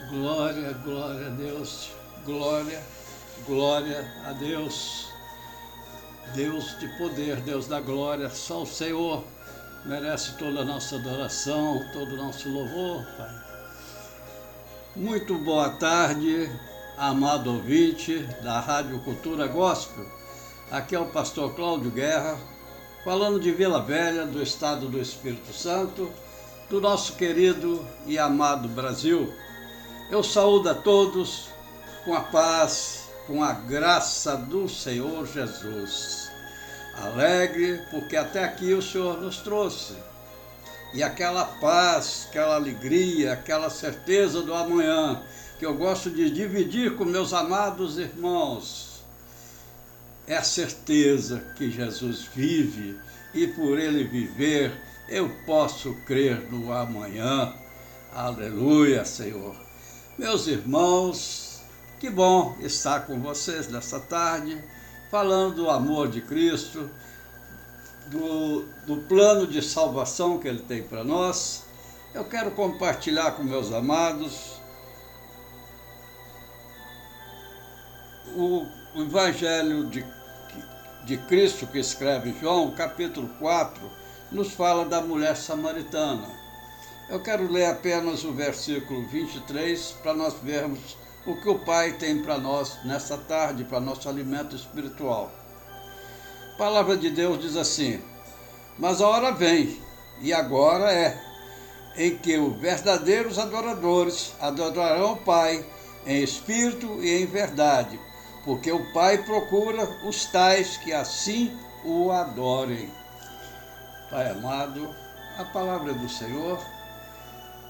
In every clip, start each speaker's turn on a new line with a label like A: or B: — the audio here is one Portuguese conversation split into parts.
A: Glória, glória a Deus, glória, glória a Deus. Deus de poder, Deus da glória, só o Senhor merece toda a nossa adoração, todo o nosso louvor, Pai. Muito boa tarde, amado ouvinte da Rádio Cultura Gospel. Aqui é o pastor Cláudio Guerra, falando de Vila Velha, do estado do Espírito Santo, do nosso querido e amado Brasil. Eu saúdo a todos com a paz, com a graça do Senhor Jesus. Alegre, porque até aqui o Senhor nos trouxe. E aquela paz, aquela alegria, aquela certeza do amanhã, que eu gosto de dividir com meus amados irmãos, é a certeza que Jesus vive e por Ele viver eu posso crer no amanhã. Aleluia, Senhor. Meus irmãos, que bom estar com vocês nessa tarde, falando do amor de Cristo, do plano de salvação que Ele tem para nós. Eu quero compartilhar com meus amados o Evangelho de Cristo que escreve João, capítulo 4, nos fala da mulher samaritana. Eu quero ler apenas o versículo 23 para nós vermos o que o Pai tem para nós nessa tarde, para nosso alimento espiritual. A palavra de Deus diz assim: mas a hora vem, e agora é, em que os verdadeiros adoradores adorarão o Pai em espírito e em verdade, porque o Pai procura os tais que assim o adorem. Pai amado, a palavra é do Senhor.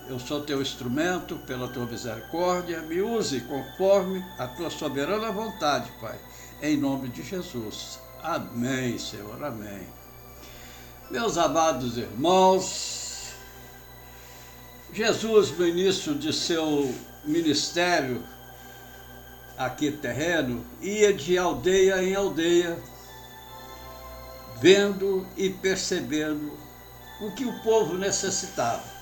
A: Eu sou teu instrumento, pela tua misericórdia, me use conforme a tua soberana vontade, Pai, em nome de Jesus. Amém, Senhor, amém. Meus amados irmãos, Jesus, no início de seu ministério aqui terreno, ia de aldeia em aldeia, vendo e percebendo o que o povo necessitava.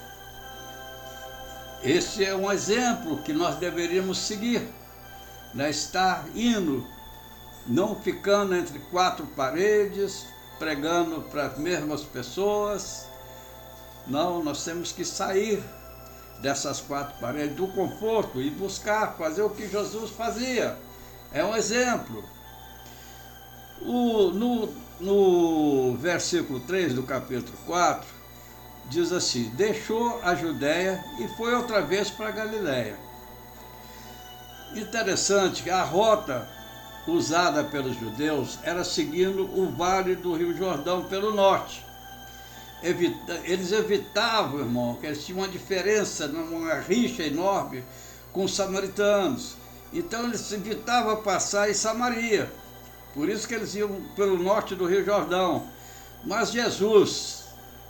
A: Esse é um exemplo que nós deveríamos seguir, né? Estar indo, não ficando entre quatro paredes, pregando para as mesmas pessoas. Não, nós temos que sair dessas quatro paredes, do conforto, e buscar fazer o que Jesus fazia. É um exemplo. No versículo 3 do capítulo 4, diz assim: deixou a Judéia e foi outra vez para a Galiléia. Interessante que a rota usada pelos judeus era seguindo o vale do Rio Jordão pelo norte. Eles evitavam, irmão, que eles tinham uma diferença, uma rixa enorme com os samaritanos. Então eles evitavam passar em Samaria. Por isso que eles iam pelo norte do Rio Jordão. Mas Jesus,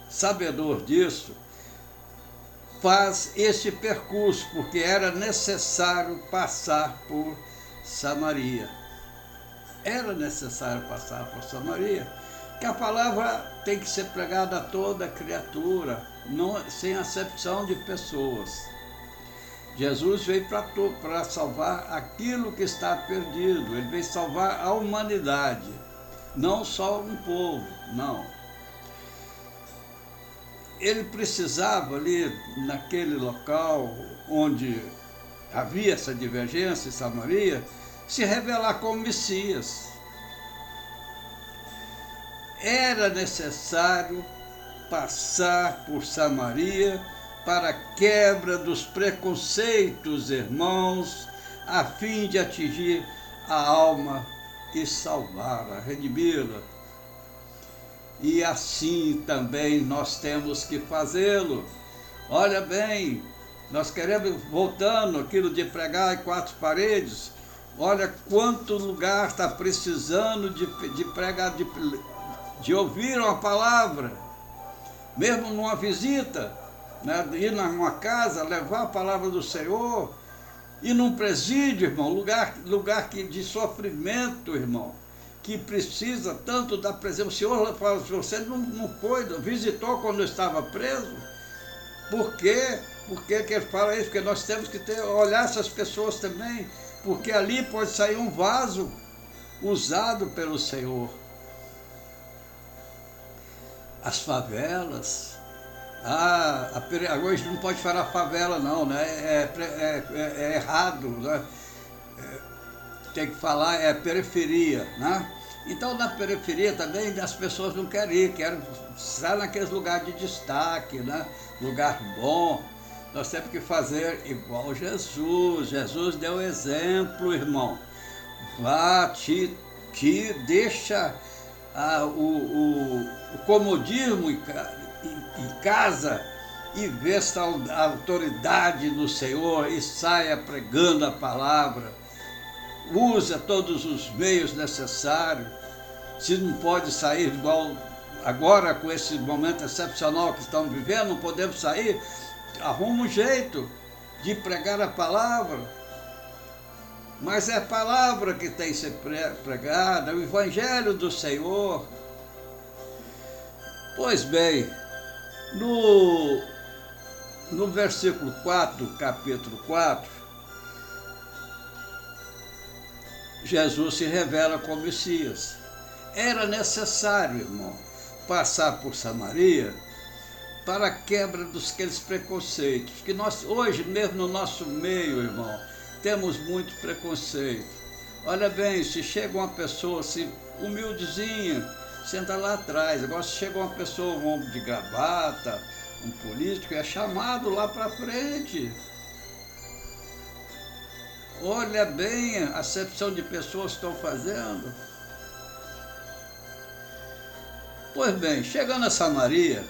A: sabedor disso, faz esse percurso, porque era necessário passar por Samaria. Era necessário passar por Samaria, que a palavra tem que ser pregada a toda criatura, não, sem acepção de pessoas. Jesus veio para salvar aquilo que está perdido, ele veio salvar a humanidade, não só um povo, não. Ele precisava ali, naquele local onde havia essa divergência em Samaria, se revelar como Messias. Era necessário passar por Samaria para a quebra dos preconceitos, irmãos, a fim de atingir a alma e salvá-la, redimi-la. E assim também nós temos que fazê-lo. Olha bem, nós queremos, voltando aquilo de pregar em quatro paredes, olha quanto lugar está precisando de pregar, de ouvir uma palavra, mesmo numa visita, né? Ir numa casa, levar a palavra do Senhor, ir num presídio, irmão, lugar de sofrimento, irmão, que precisa tanto da presença. O Senhor fala: você não foi, visitou quando eu estava preso, porque Por que que ele fala isso? Porque nós temos que olhar essas pessoas também, porque ali pode sair um vaso usado pelo Senhor. As favelas, hoje não pode falar favela não, né? É errado, né? Tem que falar periferia, né? Então na periferia também as pessoas não querem ir, querem estar naqueles lugares de destaque, né? Lugar bom. Nós temos que fazer igual Jesus. Jesus deu exemplo, irmão. Vá, te deixa o comodismo em casa e vê a autoridade do Senhor e saia pregando a palavra. Usa todos os meios necessários. Se não pode sair igual agora com esse momento excepcional que estamos vivendo, não podemos sair, arruma um jeito de pregar a palavra. Mas é a palavra que tem que ser pregada, é o Evangelho do Senhor. Pois bem, no versículo 4 do capítulo 4, Jesus se revela como Messias. Era necessário, irmão, passar por Samaria para a quebra daqueles preconceitos, que nós hoje mesmo no nosso meio, irmão, temos muito preconceito. Olha bem, se chega uma pessoa assim, humildezinha, senta lá atrás. Agora se chega uma pessoa, um homem de gravata, um político, é chamado lá para frente. Olha bem a acepção de pessoas que estão fazendo. Pois bem, chegando a Samaria,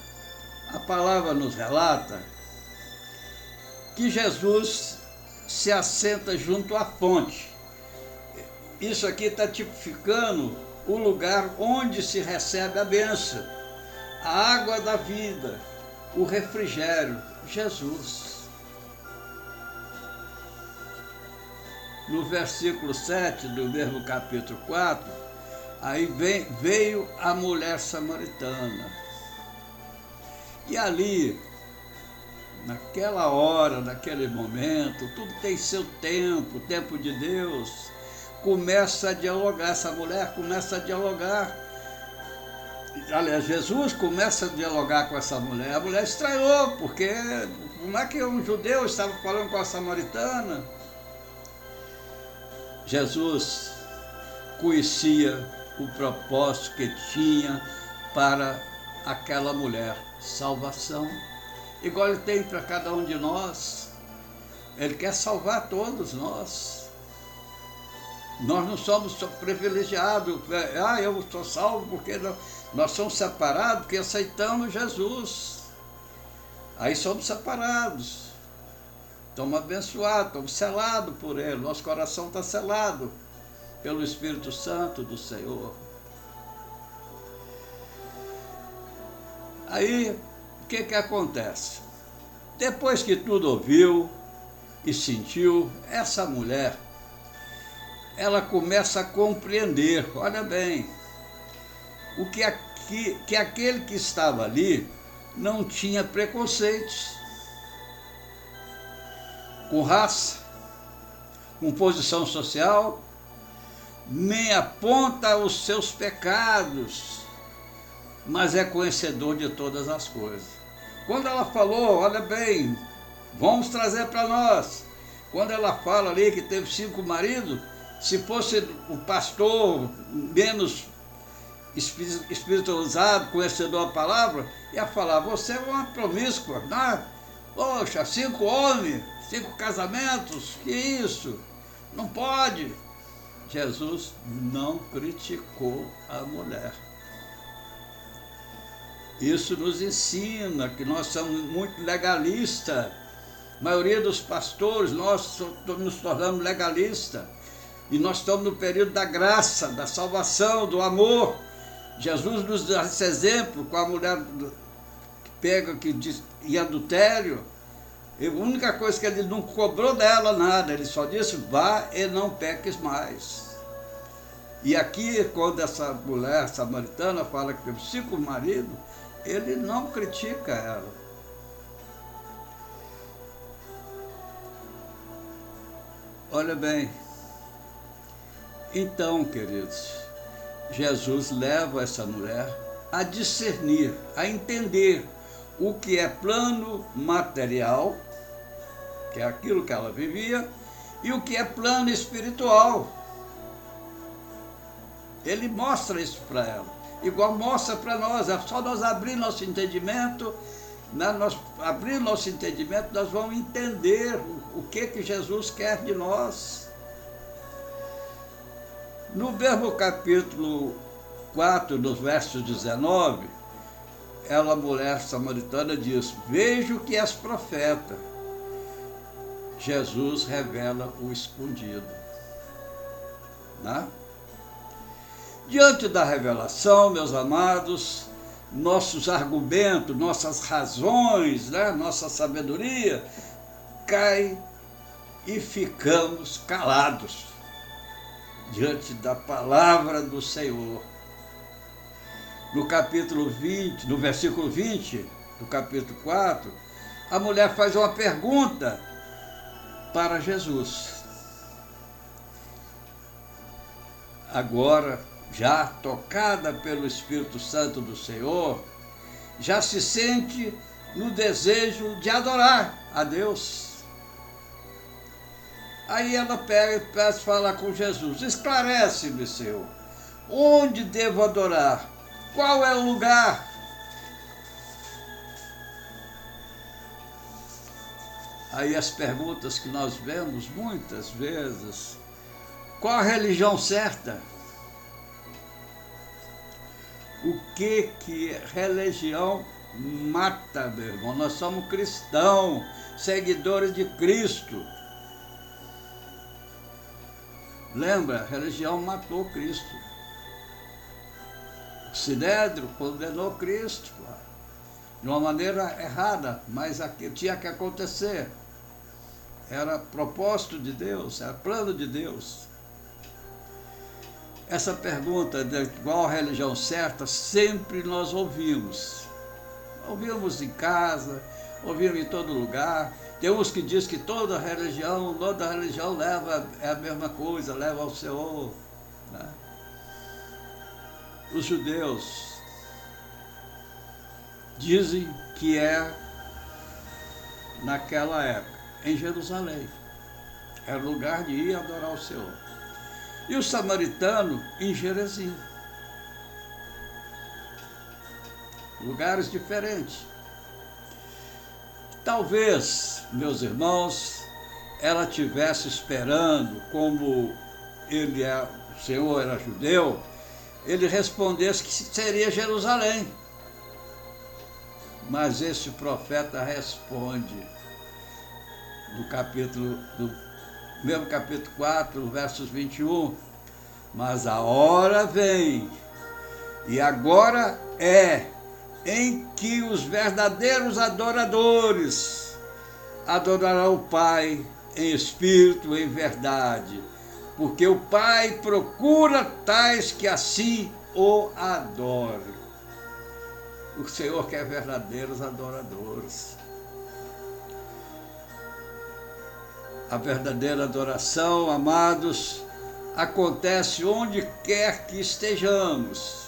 A: a palavra nos relata que Jesus se assenta junto à fonte. Isso aqui está tipificando o lugar onde se recebe a bênção, a água da vida, o refrigério, Jesus. No versículo 7 do mesmo capítulo 4, aí veio a mulher samaritana. E ali, naquela hora, naquele momento, tudo tem seu tempo, o tempo de Deus, começa a dialogar, essa mulher começa a dialogar. Aliás, Jesus começa a dialogar com essa mulher. A mulher estranhou, porque como é que um judeu estava falando com a samaritana? Jesus conhecia o propósito que tinha para aquela mulher, salvação, igual ele tem para cada um de nós. Ele quer salvar todos nós. Nós não somos privilegiados, eu sou salvo porque nós somos separados, porque aceitamos Jesus. Aí somos separados. Estamos abençoados, estamos selados por Ele. Nosso coração está selado pelo Espírito Santo do Senhor. Aí, o que acontece? Depois que tudo ouviu e sentiu, essa mulher, ela começa a compreender, olha bem, o que aquele que estava ali não tinha preconceitos com raça, com posição social, nem aponta os seus pecados, mas é conhecedor de todas as coisas. Quando ela falou, olha bem, vamos trazer para nós. Quando ela fala ali que teve 5 maridos, se fosse o pastor menos espiritualizado, conhecedor da palavra, ia falar, você é uma promíscua, né? Poxa, 5 homens, 5 casamentos, que isso? Não pode. Jesus não criticou a mulher. Isso nos ensina que nós somos muito legalistas. A maioria dos pastores, nós nos tornamos legalistas. E nós estamos no período da graça, da salvação, do amor. Jesus nos dá esse exemplo com a mulher que pega em adultério. E a única coisa que ele não cobrou dela nada, ele só disse, vá e não peques mais. E aqui, quando essa mulher samaritana fala que teve 5 maridos, ele não critica ela. Olha bem, então, queridos, Jesus leva essa mulher a discernir, a entender o que é plano material, que é aquilo que ela vivia, e o que é plano espiritual. Ele mostra isso para ela, igual mostra para nós. É só nós abrir nosso entendimento, né? Nós abrir nosso entendimento, nós vamos entender o que Jesus quer de nós. No mesmo capítulo 4, nos versos 19, ela, mulher samaritana, diz: vejo que és profeta. Jesus revela o escondido. Né? Diante da revelação, meus amados, nossos argumentos, nossas razões, né? Nossa sabedoria cai e ficamos calados diante da palavra do Senhor. No capítulo 20, no versículo 20 do capítulo 4, a mulher faz uma pergunta para Jesus. Agora, já tocada pelo Espírito Santo do Senhor, já se sente no desejo de adorar a Deus. Aí ela pega e peça falar com Jesus: esclarece-me, Senhor, onde devo adorar? Qual é o lugar? Aí as perguntas que nós vemos muitas vezes: qual a religião certa? O que religião mata, meu irmão? Nós somos cristãos, seguidores de Cristo. Lembra, a religião matou Cristo. O Sinédrio condenou Cristo, de uma maneira errada, mas aquilo tinha que acontecer. Era propósito de Deus, era plano de Deus. Essa pergunta de qual a religião certa, sempre nós ouvimos. Ouvimos em casa, ouvimos em todo lugar. Tem uns que dizem que toda religião leva, é a mesma coisa, leva ao Senhor. Né? Os judeus dizem que é naquela época, em Jerusalém. Era o lugar de ir adorar o Senhor. E o samaritano em Gerezim. Lugares diferentes. Talvez, meus irmãos, ela estivesse esperando, como o Senhor era judeu, ele respondesse que seria Jerusalém. Mas esse profeta responde, do mesmo capítulo 4, versos 21, mas a hora vem, e agora é, em que os verdadeiros adoradores adorarão o Pai em espírito e em verdade, porque o Pai procura tais que assim o adorem. O Senhor quer verdadeiros adoradores. A verdadeira adoração, amados, acontece onde quer que estejamos.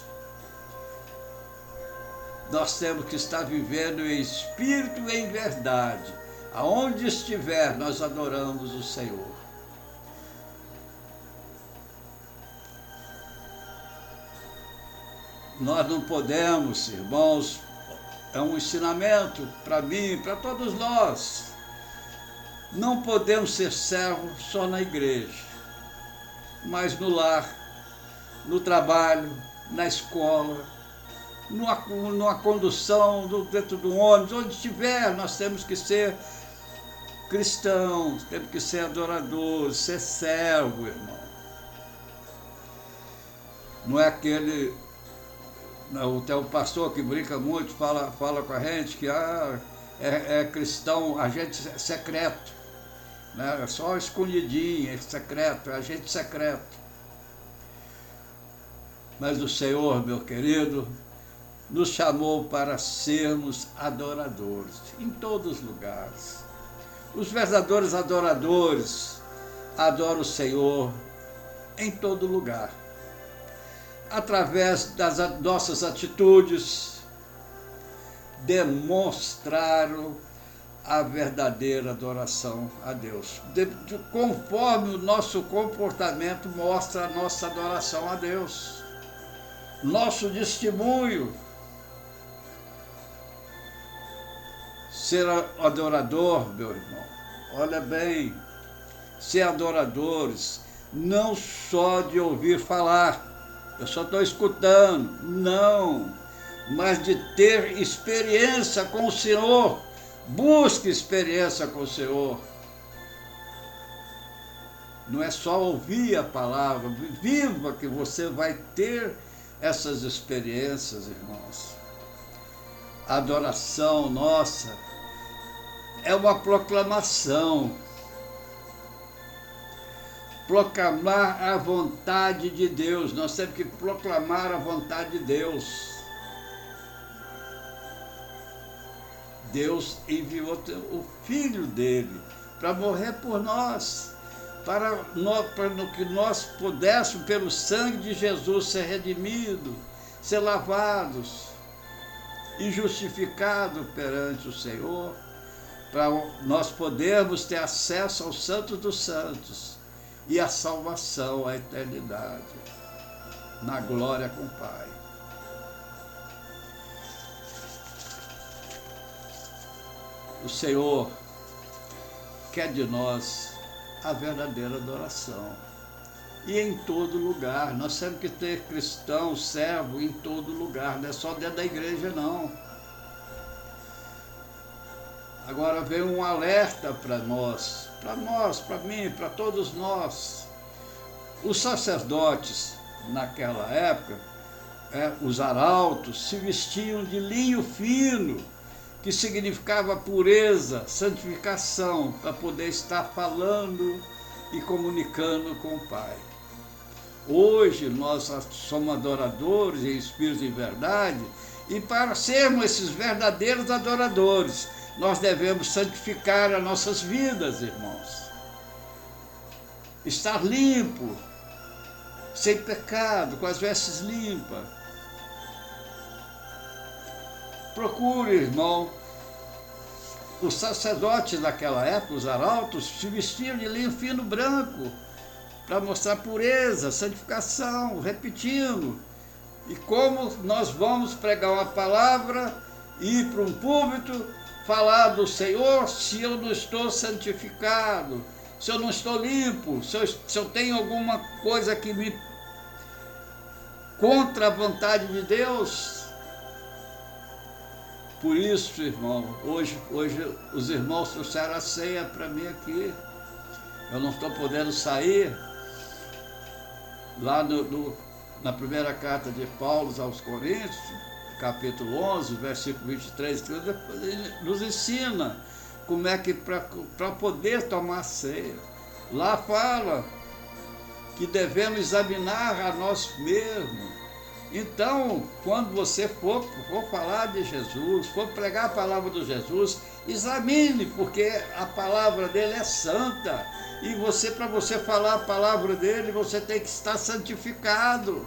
A: Nós temos que estar vivendo em espírito e em verdade. Aonde estiver, nós adoramos o Senhor. Nós não podemos, irmãos, é um ensinamento para mim, para todos nós. Não podemos ser servos só na igreja, mas no lar, no trabalho, na escola, numa condução, dentro do ônibus, onde estiver, nós temos que ser cristãos, temos que ser adoradores, ser servo, irmão. Não é aquele... Tem um pastor que brinca muito, fala com a gente que é cristão, agente secreto. Né? É só escondidinho, é secreto, é agente secreto. Mas o Senhor, meu querido, nos chamou para sermos adoradores, em todos os lugares. Os verdadeiros adoradores adora o Senhor em todo lugar, através das nossas atitudes, demonstraram a verdadeira adoração a Deus. Conforme o nosso comportamento mostra a nossa adoração a Deus. Nosso testemunho. Ser adorador, meu irmão, olha bem, ser adoradores, não só de ouvir falar, eu só estou escutando, não, mas de ter experiência com o Senhor. Busque experiência com o Senhor. Não é só ouvir a palavra, viva que você vai ter essas experiências, irmãos. A adoração nossa é uma proclamação. Proclamar a vontade de Deus. Nós temos que proclamar a vontade de Deus. Deus enviou o Filho dele para morrer por nós, para que nós pudéssemos, pelo sangue de Jesus, ser redimidos, ser lavados e justificados perante o Senhor, para nós podermos ter acesso ao Santo dos Santos e a salvação, a eternidade, na glória com o Pai. O Senhor quer de nós a verdadeira adoração. E em todo lugar. Nós temos que ter cristão, servo em todo lugar. Não é só dentro da igreja, não. Agora vem um alerta para nós, para mim, para todos nós. Os sacerdotes, naquela época, os arautos, se vestiam de linho fino, que significava pureza, santificação, para poder estar falando e comunicando com o Pai. Hoje nós somos adoradores em espírito e verdade, e para sermos esses verdadeiros adoradores, nós devemos santificar as nossas vidas, irmãos. Estar limpo, sem pecado, com as vestes limpas. Procure, irmão, os sacerdotes daquela época, os arautos, se vestiam de linho fino branco, para mostrar pureza, santificação, repetindo. E como nós vamos pregar uma palavra, ir para um púlpito, falar do Senhor, se eu não estou santificado, se eu não estou limpo, se eu tenho alguma coisa que me contra a vontade de Deus. Por isso, irmão, hoje os irmãos trouxeram a ceia para mim aqui. Eu não estou podendo sair. Lá na primeira carta de Paulo aos Coríntios, capítulo 11, versículo 23, ele nos ensina como é que para poder tomar ceia. Lá fala que devemos examinar a nós mesmos. Então, quando você for falar de Jesus, for pregar a palavra de Jesus, examine, porque a palavra dele é santa. E para você falar a palavra dele, você tem que estar santificado.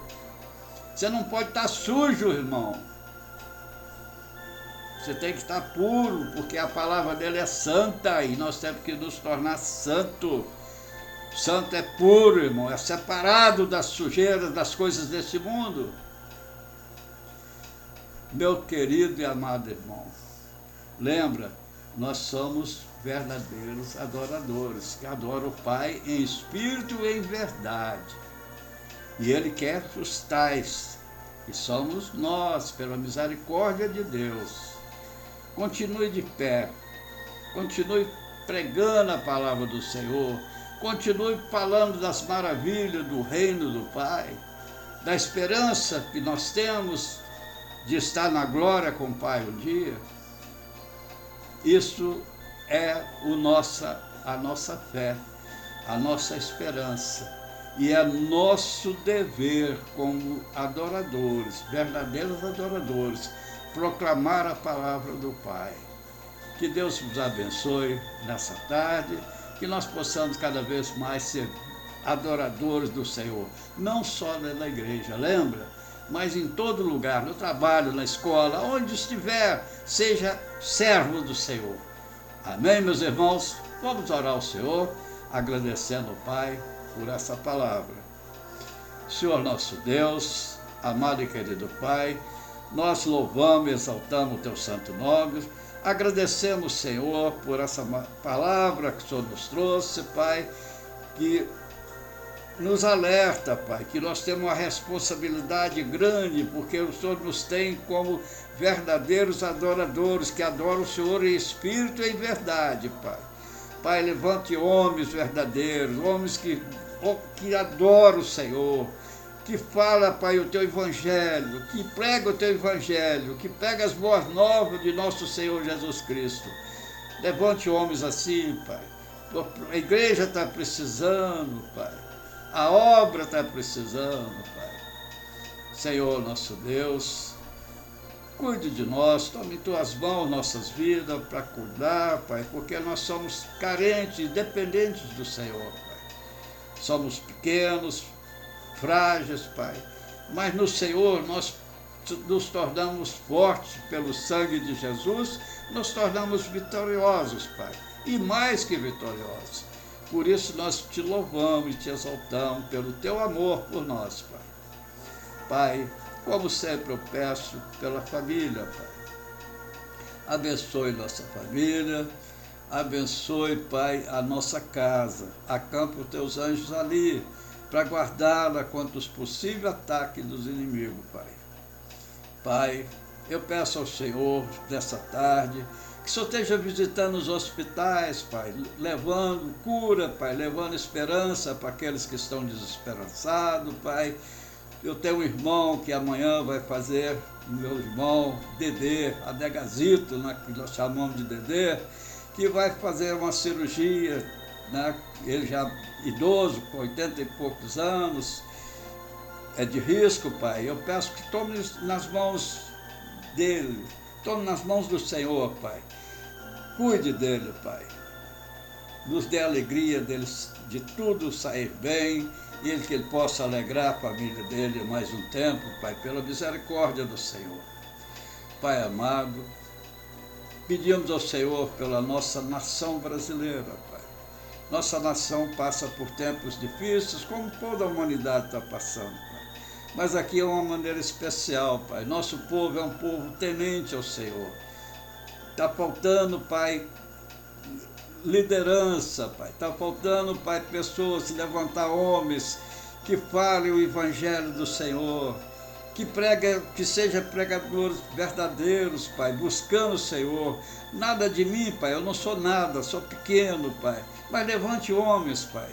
A: Você não pode estar sujo, irmão. Você tem que estar puro, porque a palavra dele é santa e nós temos que nos tornar santo. Santo é puro, irmão, é separado das sujeiras, das coisas desse mundo. Meu querido e amado irmão, lembra, nós somos verdadeiros adoradores, que adoram o Pai em espírito e em verdade. E Ele quer os tais, que somos nós, pela misericórdia de Deus. Continue de pé, continue pregando a palavra do Senhor, continue falando das maravilhas do reino do Pai, da esperança que nós temos de estar na glória com o Pai um dia. Isso é a nossa fé, a nossa esperança. E é nosso dever como adoradores, verdadeiros adoradores, proclamar a palavra do Pai. Que Deus nos abençoe nessa tarde. que nós possamos cada vez mais ser adoradores do Senhor, não só na igreja, lembra? Mas em todo lugar, no trabalho, na escola, onde estiver, seja servo do Senhor. Amém, meus irmãos? Vamos orar ao Senhor, agradecendo ao Pai por essa palavra. Senhor nosso Deus, amado e querido Pai, nós louvamos e exaltamos o Teu santo nome, agradecemos, Senhor, por essa palavra que o Senhor nos trouxe, Pai, que nos alerta, Pai, que nós temos uma responsabilidade grande, porque o Senhor nos tem como verdadeiros adoradores, que adoram o Senhor em espírito e em verdade, Pai. Pai, levante homens verdadeiros, homens que adoram o Senhor, que fala, Pai, o Teu Evangelho, que prega o Teu Evangelho, que pega as boas novas de nosso Senhor Jesus Cristo. Levante homens assim, Pai. A igreja está precisando, Pai. A obra está precisando, Pai. Senhor, nosso Deus, cuide de nós, tome em Tuas mãos nossas vidas para cuidar, Pai, porque nós somos carentes, dependentes do Senhor, Pai. Somos pequenos, frágeis, Pai, mas no Senhor nós nos tornamos fortes pelo sangue de Jesus, nos tornamos vitoriosos, Pai, e mais que vitoriosos. Por isso nós Te louvamos e Te exaltamos pelo Teu amor por nós, Pai. Pai, como sempre eu peço pela família, Pai. Abençoe nossa família, abençoe, Pai, a nossa casa. Acampa os Teus anjos ali, para guardá-la contra os possíveis ataques dos inimigos, Pai. Pai, eu peço ao Senhor, nessa tarde, que o Senhor esteja visitando os hospitais, Pai, levando cura, Pai, levando esperança para aqueles que estão desesperançados, Pai. Eu tenho um irmão que amanhã vai fazer, meu irmão Dedê, Adegazito, né, que nós chamamos de Dedê, que vai fazer uma cirurgia, né, ele já idoso, com 80 e poucos anos, é de risco, Pai. Eu peço que tome nas mãos dele, tome nas mãos do Senhor, Pai. Cuide dele, Pai. Nos dê a alegria de tudo sair bem, e que ele possa alegrar a família dele mais um tempo, Pai, pela misericórdia do Senhor. Pai amado, pedimos ao Senhor pela nossa nação brasileira, Pai. Nossa nação passa por tempos difíceis, como toda a humanidade está passando, Pai. Mas aqui é uma maneira especial, Pai. Nosso povo é um povo temente ao Senhor. Está faltando, Pai, liderança, Pai. Está faltando, Pai, pessoas, levantar homens que falem o Evangelho do Senhor, que sejam pregadores verdadeiros, Pai, buscando o Senhor. Nada de mim, Pai, eu não sou nada, sou pequeno, Pai. Mas levante homens, Pai,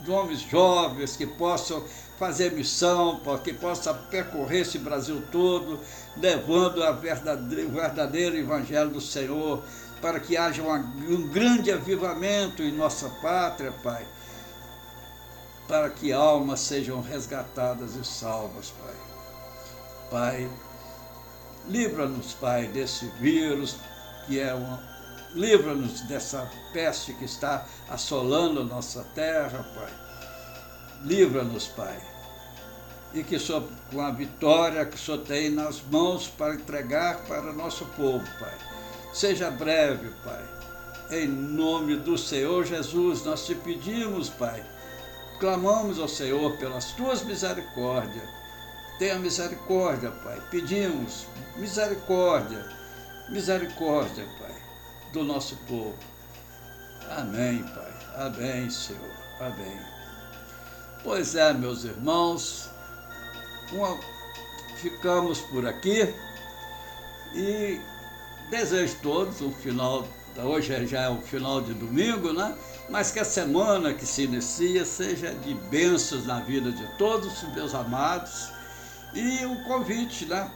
A: homens jovens que possam fazer missão, que possam percorrer esse Brasil todo, levando o verdadeiro Evangelho do Senhor, para que haja um grande avivamento em nossa pátria, Pai, para que almas sejam resgatadas e salvas, Pai. Pai, livra-nos, Pai, desse vírus livra-nos dessa peste que está assolando a nossa terra, Pai. Livra-nos, Pai. E que o Senhor, com a vitória que o Senhor tem nas mãos para entregar para nosso povo, Pai, seja breve, Pai. Em nome do Senhor Jesus, nós te pedimos, Pai. Clamamos ao Senhor pelas tuas misericórdias. Tenha misericórdia, Pai. Pedimos misericórdia, misericórdia, Pai, do nosso povo. Amém, Pai. Amém, Senhor. Amém. Pois é, meus irmãos, ficamos por aqui e desejo a todos um final, hoje já é o final de domingo, né? Mas que a semana que se inicia seja de bênçãos na vida de todos os meus amados. E um convite, né?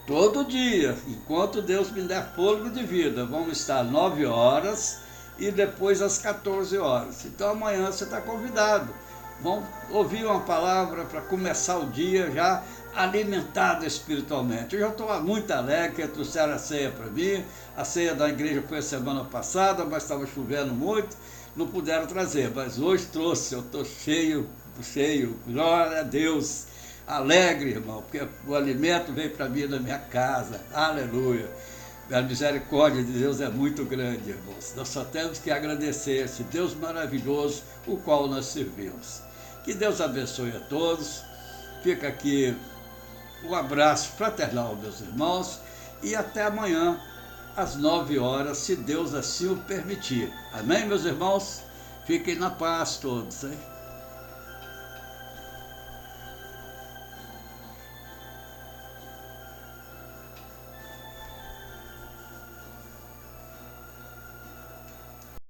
A: Todo dia, enquanto Deus me der fôlego de vida, vamos estar às 9 horas e depois às 14 horas. Então amanhã você está convidado. Vamos ouvir uma palavra para começar o dia já alimentado espiritualmente. Eu já estou muito alegre que trouxeram a ceia para mim. A ceia da igreja foi a semana passada, mas estava chovendo muito. não puderam trazer, mas hoje trouxe, eu estou cheio, cheio, glória a Deus, alegre, irmão, porque o alimento veio para mim na minha casa, aleluia. A misericórdia de Deus é muito grande, irmãos. Nós só temos que agradecer esse Deus maravilhoso, o qual nós servimos. Que Deus abençoe a todos. Fica aqui um abraço fraternal, meus irmãos, e até amanhã, às 9 horas, se Deus assim o permitir. Amém, meus irmãos? Fiquem na paz todos, hein?